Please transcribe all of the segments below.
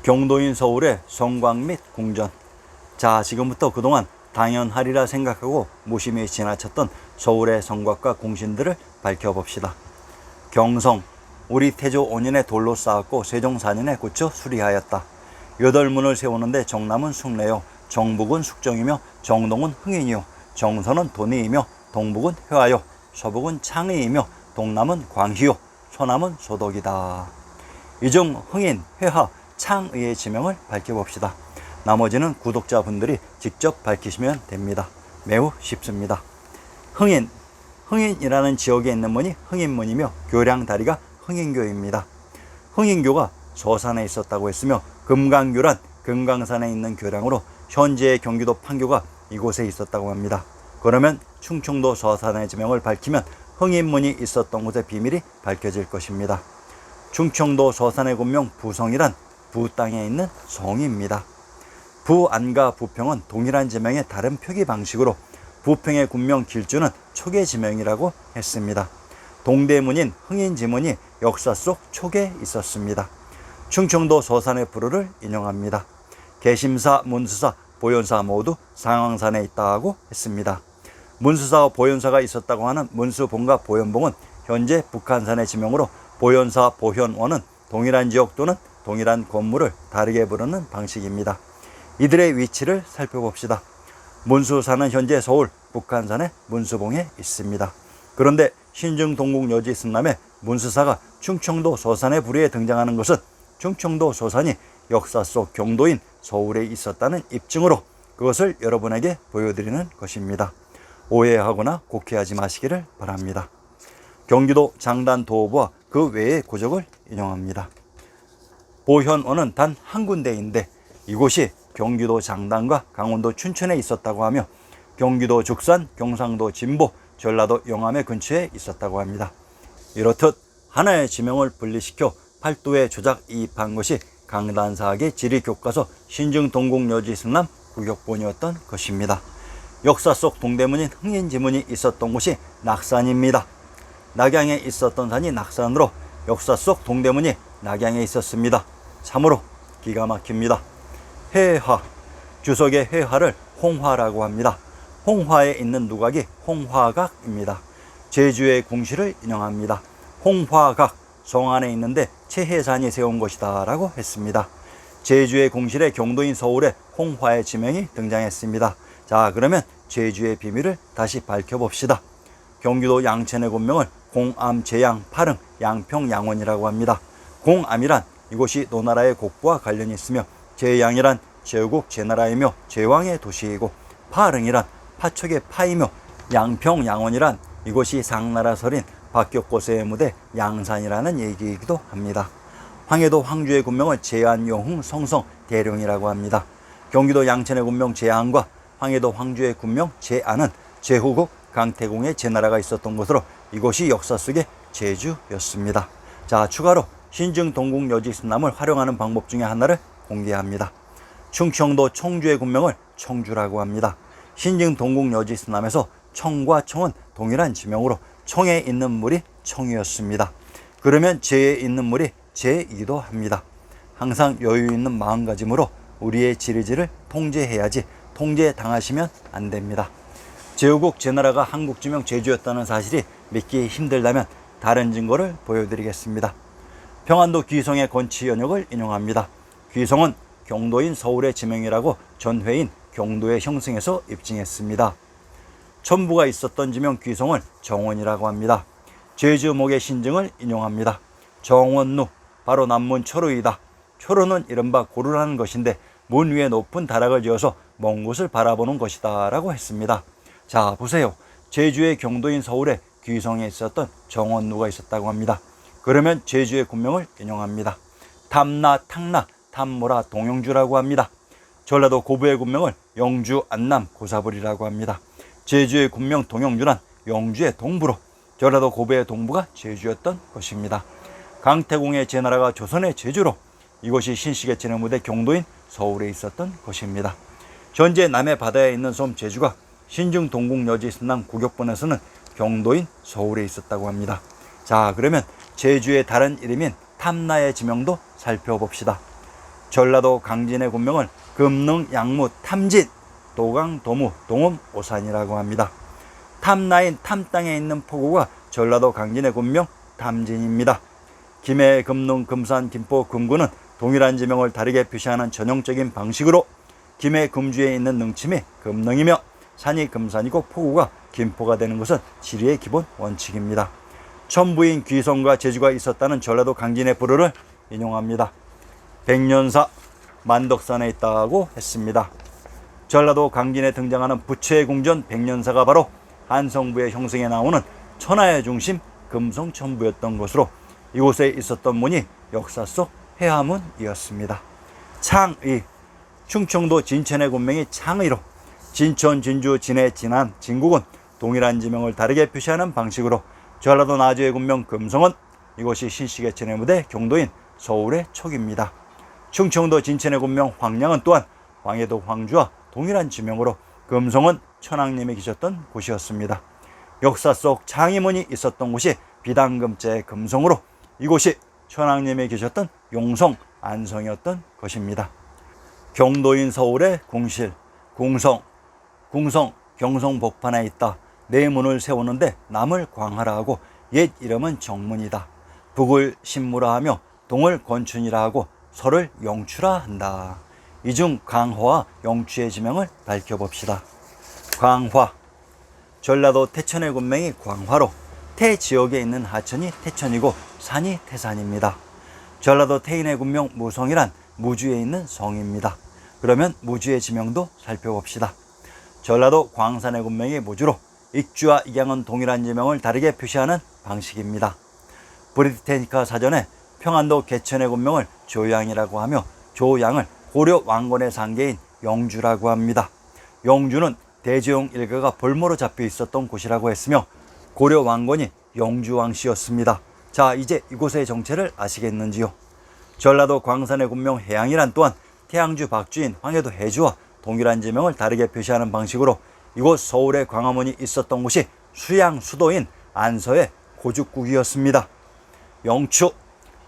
경도인 서울의 성곽 및 궁전. 자, 지금부터 그동안 당연하리라 생각하고 무심히 지나쳤던 서울의 성곽과 궁신들을 밝혀봅시다. 경성, 우리 태조 5년에 돌로 쌓았고 세종 4년에 고쳐 수리하였다. 8문을 세우는데 정남은 숭례요, 정북은 숙정이며 정동은 흥인이요, 정선은 돈이이며 동북은 회화요, 서북은 창의이며 동남은 광희요, 서남은 소독이다. 이 중 흥인, 회화, 창의의 지명을 밝혀봅시다. 나머지는 구독자분들이 직접 밝히시면 됩니다. 매우 쉽습니다. 흥인, 흥인이라는 지역에 있는 문이 흥인문이며 교량다리가 흥인교입니다. 흥인교가 서산에 있었다고 했으며 금강교란 금강산에 있는 교량으로 현재의 경기도 판교가 이곳에 있었다고 합니다. 그러면 충청도 서산의 지명을 밝히면 흥인문이 있었던 곳의 비밀이 밝혀질 것입니다. 충청도 서산의 군명 부성이란 부 땅에 있는 성입니다. 부안과 부평은 동일한 지명의 다른 표기 방식으로 부평의 군명 길주는 초계 지명이라고 했습니다. 동대문인 흥인지문이 역사 속 초계에 있었습니다. 충청도 서산의 부르를 인용합니다. 개심사, 문수사, 보현사 모두 상황산에 있다고 했습니다. 문수사와 보현사가 있었다고 하는 문수봉과 보현봉은 현재 북한산의 지명으로 보현사, 보현원은 동일한 지역 또는 동일한 건물을 다르게 부르는 방식입니다. 이들의 위치를 살펴봅시다. 문수사는 현재 서울 북한산의 문수봉에 있습니다. 그런데 신증 동국 여지 승남의 문수사가 충청도 서산의 부리에 등장하는 것은 충청도 서산이 역사 속 경도인 서울에 있었다는 입증으로 그것을 여러분에게 보여드리는 것입니다. 오해하거나 곡해하지 마시기를 바랍니다. 경기도 장단 도어부와 그 외의 고적을 인용합니다. 보현원은 단 한 군데인데 이곳이 경기도 장단과 강원도 춘천에 있었다고 하며 경기도 죽산, 경상도 진보, 전라도 영암의 근처에 있었다고 합니다. 이렇듯 하나의 지명을 분리시켜 팔도에 조작 이입한 것이 강단사학의 지리교과서 신증동국여지승남 구격본이었던 것입니다. 역사 속 동대문인 흥인지문이 있었던 곳이 낙산입니다. 낙양에 있었던 산이 낙산으로 역사 속 동대문이 낙양에 있었습니다. 참으로 기가 막힙니다. 회화, 주석의 회화를 홍화라고 합니다. 홍화에 있는 누각이 홍화각입니다. 제주의 궁시를 인용합니다. 홍화각, 성 안에 있는데 최혜산이 세운 것이다 라고 했습니다. 제주의 궁실에 경도인 서울의 홍화의 지명이 등장했습니다. 자, 그러면 제주의 비밀을 다시 밝혀봅시다. 경기도 양천의 군명을 공암, 제양, 파릉, 양평, 양원이라고 합니다. 공암이란 이곳이 노나라의 곡부와 관련이 있으며 제양이란 제국 제나라이며 제왕의 도시이고 파릉이란 파척의 파이며 양평, 양원이란 이곳이 상나라 설인 박격고세의 무대 양산이라는 얘기이기도 합니다. 황해도 황주의 군명을 제안, 영흥, 성성, 대룡이라고 합니다. 경기도 양천의 군명 제안과 황해도 황주의 군명 제안은 제후국 강태공의 제나라가 있었던 곳으로 이곳이 역사 속의 제주였습니다. 자, 추가로 신증 동국 여지승남을 활용하는 방법 중에 하나를 공개합니다. 충청도 청주의 군명을 청주라고 합니다. 신증 동국 여지승남에서 청과 청은 동일한 지명으로 청에 있는 물이 청이었습니다. 그러면 제에 있는 물이 제이기도 합니다. 항상 여유 있는 마음가짐으로 우리의 지리지를 통제해야지 통제당하시면 안 됩니다. 제후국 제나라가 한국 지명 제주였다는 사실이 믿기 힘들다면 다른 증거를 보여드리겠습니다. 평안도 귀성의 건치 연역을 인용합니다. 귀성은 경도인 서울의 지명이라고 전회인 경도의 형승에서 입증했습니다. 천부가 있었던 지명 귀성을 정원이라고 합니다. 제주목의 신증을 인용합니다. 정원루, 바로 남문 초루이다. 초루는 이른바 고루라는 것인데 문 위에 높은 다락을 지어서 먼 곳을 바라보는 것이다 라고 했습니다. 자, 보세요. 제주의 경도인 서울에 귀성에 있었던 정원루가 있었다고 합니다. 그러면 제주의 군명을 인용합니다. 탐나, 탕나, 탐모라, 동영주라고 합니다. 전라도 고부의 군명을 영주, 안남, 고사불이라고 합니다. 제주의 군명 동영주란 영주의 동부로 전라도 고부의 동부가 제주였던 것입니다. 강태공의 제나라가 조선의 제주로 이곳이 신식의 진해무대 경도인 서울에 있었던 것입니다. 현재 남해 바다에 있는 섬 제주가 신증 동국 여지승남 구격본에서는 경도인 서울에 있었다고 합니다. 자, 그러면 제주의 다른 이름인 탐나의 지명도 살펴봅시다. 전라도 강진의 군명을 금능, 양무, 탐진, 도강, 도무, 동음, 오산이라고 합니다. 탐나인 탐땅에 있는 포구가 전라도 강진의 군명 탐진입니다. 김해, 금능, 금산, 김포, 금구는 동일한 지명을 다르게 표시하는 전형적인 방식으로 김해, 금주에 있는 능침이 금능이며 산이 금산이고 포구가 김포가 되는 것은 지리의 기본 원칙입니다. 천부인 귀성과 제주가 있었다는 전라도 강진의 불어를 인용합니다. 백년사 만덕산에 있다고 했습니다. 전라도 강진에 등장하는 부처의 궁전 백년사가 바로 한성부의 형성에 나오는 천하의 중심 금성천부였던 것으로 이곳에 있었던 문이 역사 속 해화문이었습니다. 창의, 충청도 진천의 군명이 창의로 진천, 진주, 진해, 진안, 진국은 동일한 지명을 다르게 표시하는 방식으로 전라도 나주의 군명 금성은 이곳이 신시계천의 무대 경도인 서울의 촉입니다. 충청도 진천의 군명 황량은 또한 황해도 황주와 동일한 지명으로 금성은 천왕님이 계셨던 곳이었습니다. 역사 속 창의문이 있었던 곳이 비단금자의 금성으로 이곳이 천왕님이 계셨던 용성, 안성이었던 것입니다. 경도인 서울의 궁실, 궁성, 경성 복판에 있다. 네 문을 세우는데 남을 광하라 하고 옛 이름은 정문이다. 북을 신무라 하며 동을 건춘이라 하고 서를 영추라 한다. 이 중 광화와 영추의 지명을 밝혀봅시다. 광화, 전라도 태천의 군명이 광화로 태 지역에 있는 하천이 태천이고 산이 태산입니다. 전라도 태인의 군명 무성이란 무주에 있는 성입니다. 그러면 무주의 지명도 살펴봅시다. 전라도 광산의 군명이 무주로 익주와 익양은 동일한 지명을 다르게 표시하는 방식입니다. 브리테니카 사전에 평안도 개천의 군명을 조양이라고 하며 조양을 고려 왕건의 상계인 영주라고 합니다. 영주는 대제용 일가가 볼모로 잡혀 있었던 곳이라고 했으며 고려 왕건이 영주왕씨였습니다. 자, 이제 이곳의 정체를 아시겠는지요? 전라도 광산의 군명 해양이란 또한 태양주 박주인 황해도 해주와 동일한 지명을 다르게 표시하는 방식으로 이곳 서울의 광화문이 있었던 곳이 수양 수도인 안서의 고죽국이었습니다. 영추,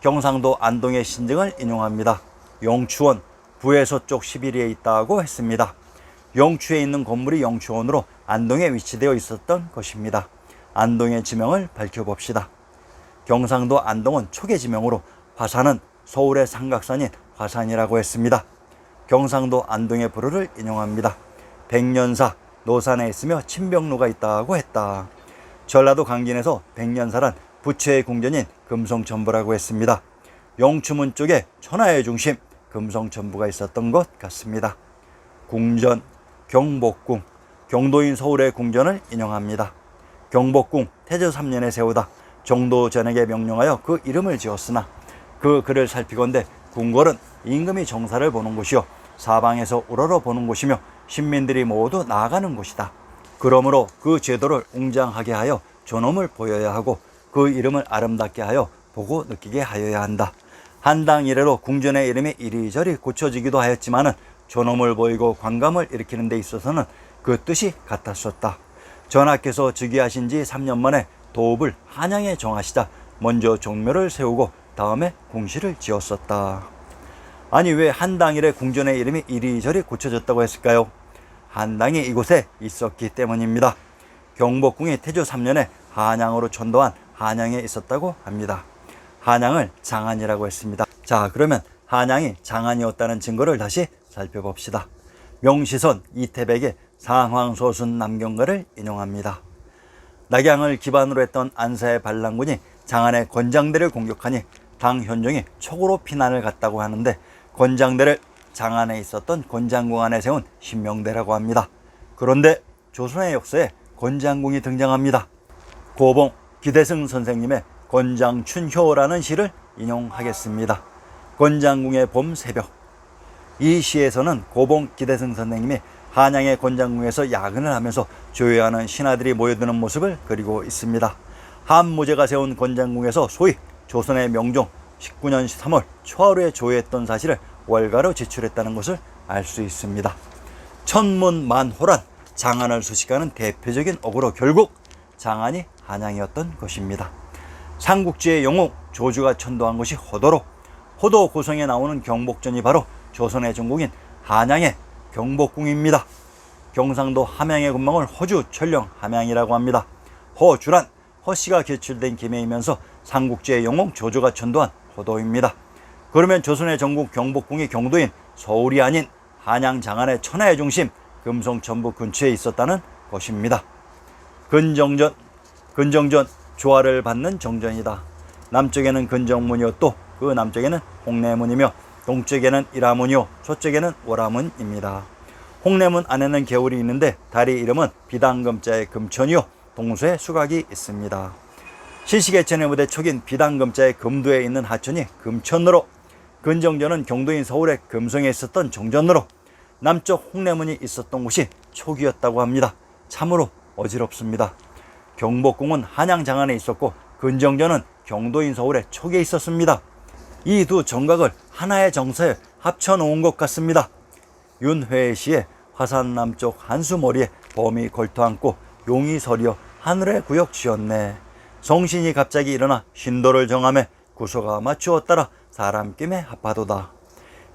경상도 안동의 신증을 인용합니다. 영추원, 부에서쪽 11리에 있다고 했습니다. 영추에 있는 건물이 영추원으로 안동에 위치되어 있었던 것입니다. 안동의 지명을 밝혀봅시다. 경상도 안동은 촉의 지명으로 화산은 서울의 삼각산인 화산이라고 했습니다. 경상도 안동의 불어를 인용합니다. 백년사, 노산에 있으며 친병로가 있다고 했다. 전라도 강진에서 백년사란 부처의 궁전인 금성천부라고 했습니다. 영추문 쪽에 천하의 중심 금성천부가 있었던 것 같습니다. 궁전, 경복궁, 경도인 서울의 궁전을 인용합니다. 경복궁 태조 3년에 세우다 정도 전에게 명령하여 그 이름을 지었으나 그 글을 살피건대 궁궐은 임금이 정사를 보는 곳이요 사방에서 우러러 보는 곳이며 신민들이 모두 나아가는 곳이다. 그러므로 그 제도를 웅장하게 하여 존엄을 보여야 하고 그 이름을 아름답게 하여 보고 느끼게 하여야 한다. 한당 이래로 궁전의 이름이 이리저리 고쳐지기도 하였지만은 존엄을 보이고 관감을 일으키는 데 있어서는 그 뜻이 같았었다. 전하께서 즉위하신 지 3년 만에 도읍을 한양에 정하시자 먼저 종묘를 세우고 다음에 궁실을 지었었다. 아니 왜 한당일에 궁전의 이름이 이리저리 고쳐졌다고 했을까요? 한당이 이곳에 있었기 때문입니다. 경복궁이 태조 3년에 한양으로 천도한 한양에 있었다고 합니다. 한양을 장안이라고 했습니다. 자, 그러면 한양이 장안이었다는 증거를 다시 살펴봅시다. 명시선 이태백의 상황소순 남경가를 인용합니다. 낙양을 기반으로 했던 안사의 반란군이 장안의 권장대를 공격하니 당 현종이 촉으로 피난을 갔다고 하는데 권장대를 장안에 있었던 권장궁 안에 세운 신명대라고 합니다. 그런데 조선의 역사에 권장궁이 등장합니다. 고봉 기대승 선생님의 권장춘효라는 시를 인용하겠습니다. 권장궁의 봄 새벽. 이 시에서는 고봉 기대승 선생님이 한양의 권장궁에서 야근을 하면서 조회하는 신하들이 모여드는 모습을 그리고 있습니다. 한무제가 세운 권장궁에서 소위 조선의 명종 19년 3월 초하루에 조회했던 사실을 월가로 제출했다는 것을 알 수 있습니다. 천문만호란 장안을 수식하는 대표적인 어구로 결국 장안이 한양이었던 것입니다. 삼국지의 영웅 조주가 천도한 것이 허도로 호도 고성에 나오는 경복전이 바로 조선의 전국인 한양의 경복궁입니다. 경상도 함양의 군명을 호주 천령 함양이라고 합니다. 호주란 허씨가 개출된 김해이면서 삼국지의 영웅 조조가 천도한 호도입니다. 그러면 조선의 전국 경복궁이 경도인 서울이 아닌 한양 장안의 천하의 중심 금성천부 근처에 있었다는 것입니다. 근정전 조화를 받는 정전이다. 남쪽에는 근정문이었고 그 남쪽에는 홍내문이며 동쪽에는 일화문이요 서쪽에는 월화문입니다. 홍내문 안에는 개울이 있는데 다리 이름은 비당금자의 금천이요 동서에 수각이 있습니다. 신시계천의 무대 촉인 비당금자의 금도에 있는 하천이 금천으로, 근정전은 경도인 서울의 금성에 있었던 정전으로, 남쪽 홍내문이 있었던 곳이 촉이었다고 합니다. 참으로 어지럽습니다. 경복궁은 한양 장안에 있었고 근정전은 경도인 서울의 촉에 있었습니다. 이 두 정각을 하나의 정서에 합쳐놓은 것 같습니다. 윤회의 시에 화산 남쪽 한수머리에 범이 걸터앉고 용이 서리어 하늘에 구역 지었네. 성신이 갑자기 일어나 신도를 정함에 구소가 맞추어 따라 사람 낌에 합하도다.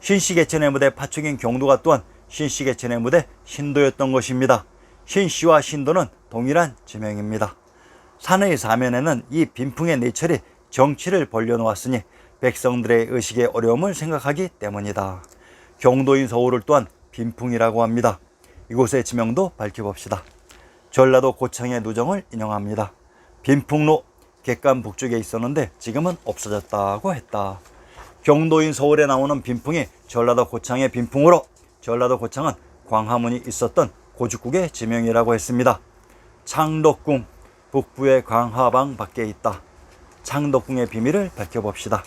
신시계천의 무대 파축인 경도가 또한 신시계천의 무대 신도였던 것입니다. 신씨와 신도는 동일한 지명입니다. 산의 사면에는 이 빈풍의 내철이 정치를 벌려놓았으니 백성들의 의식의 어려움을 생각하기 때문이다. 경도인 서울을 또한 빈풍이라고 합니다. 이곳의 지명도 밝혀봅시다. 전라도 고창의 누정을 인용합니다. 빈풍로 객관 북쪽에 있었는데 지금은 없어졌다고 했다. 경도인 서울에 나오는 빈풍이 전라도 고창의 빈풍으로, 전라도 고창은 광화문이 있었던 고죽국의 지명이라고 했습니다. 창덕궁 북부의 광화방 밖에 있다. 창덕궁의 비밀을 밝혀봅시다.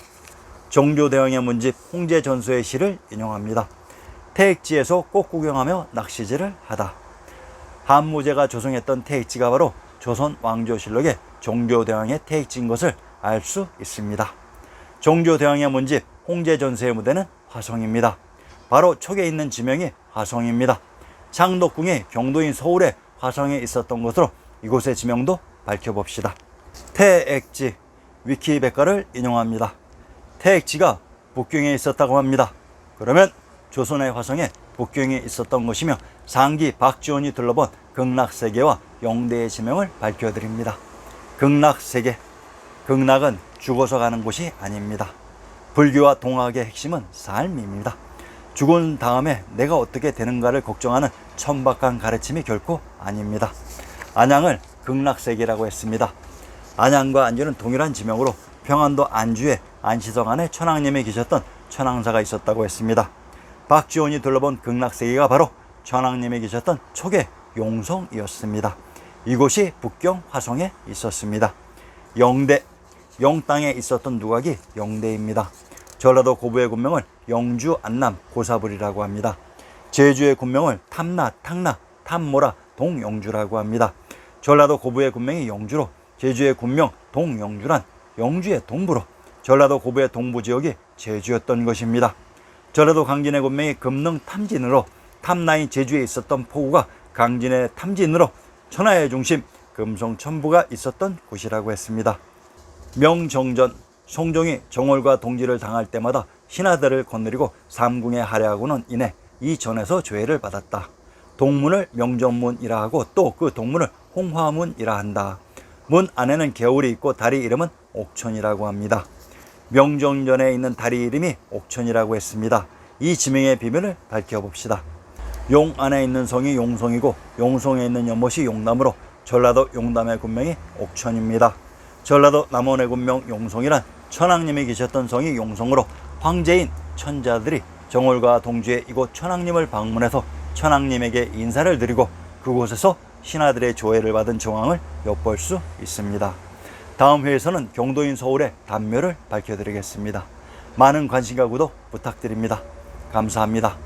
종조대왕의 문집 홍제전서의 시를 인용합니다. 태익지에서 꽃 구경하며 낚시질을 하다. 한무제가 조성했던 태익지가 바로 조선 왕조실록의 종조대왕의 태익지인 것을 알 수 있습니다. 종조대왕의 문집 홍제전서의 무대는 화성입니다. 바로 촉에 있는 지명이 화성입니다. 창덕궁이 경도인 서울의 화성에 있었던 것으로 이곳의 지명도 밝혀봅시다. 태익지 위키백과를 인용합니다. 태익지가 북경에 있었다고 합니다. 그러면 조선의 화성에 북경에 있었던 것이며 상기 박지원이 둘러본 극락세계와 영대의 지명을 밝혀드립니다. 극락세계, 극락은 죽어서 가는 곳이 아닙니다. 불교와 동학의 핵심은 삶입니다. 죽은 다음에 내가 어떻게 되는가를 걱정하는 천박한 가르침이 결코 아닙니다. 안양을 극락세계라고 했습니다. 안양과 안주는 동일한 지명으로 평안도 안주에 안시성 안에 천황님이 계셨던 천황사가 있었다고 했습니다. 박지원이 둘러본 극락세계가 바로 천황님이 계셨던 촉의 용성이었습니다. 이곳이 북경 화성에 있었습니다. 영대, 영땅에 있었던 누각이 영대입니다. 전라도 고부의 군명을 영주, 안남, 고사불이라고 합니다. 제주의 군명을 탐나, 탕나, 탐모라, 동영주라고 합니다. 전라도 고부의 군명이 영주로 제주의 군명 동영주란 영주의 동부로 전라도 고부의 동부지역이 제주였던 것입니다. 전라도 강진의 군명이 금능 탐진으로 탐나인 제주에 있었던 포구가 강진의 탐진으로 천하의 중심 금성천부가 있었던 곳이라고 했습니다. 명정전, 송종이 정월과 동지를 당할 때마다 신하들을 거느리고 삼궁에 하려하고는 인해 이 전에서 조회를 받았다. 동문을 명정문이라 하고 또 그 동문을 홍화문이라 한다. 문 안에는 개울이 있고 다리 이름은 옥천이라고 합니다. 명정전에 있는 다리 이름이 옥천이라고 했습니다. 이 지명의 비밀을 밝혀봅시다. 용 안에 있는 성이 용성이고 용성에 있는 연못이 용남으로 전라도 용남의 군명이 옥천입니다. 전라도 남원의 군명 용성이란 천황님이 계셨던 성이 용성으로 황제인 천자들이 정월과 동지에 이곳 천황님을 방문해서 천황님에게 인사를 드리고 그곳에서 신하들의 조회를 받은 정황을 엿볼 수 있습니다. 다음 회에서는 경도인 서울의 단묘를 밝혀드리겠습니다. 많은 관심과 구독 부탁드립니다. 감사합니다.